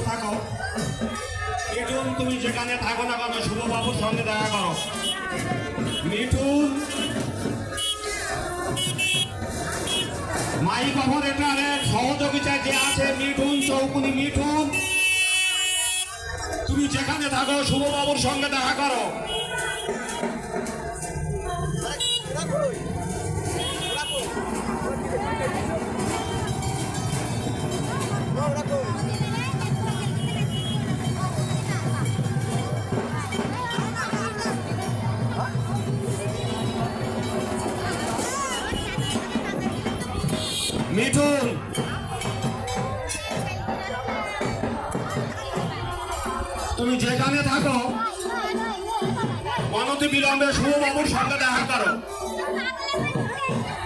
থাকো। মিঠুন, তুমি যেখানে থাকো না কেন শুভবাবুর সঙ্গে দেখা করো। মিঠুন, মাইক অপারেটরের সহযোগিতায় যে আছে মিঠুন চৌকুনি, মিঠুন তুমি যেখানে থাকো শুভবাবুর সঙ্গে দেখা করো। মিঠুন, তুমি যেখানে থাকো অনতি বিলম্বে শুভবাবুর সঙ্গে দেখা করো।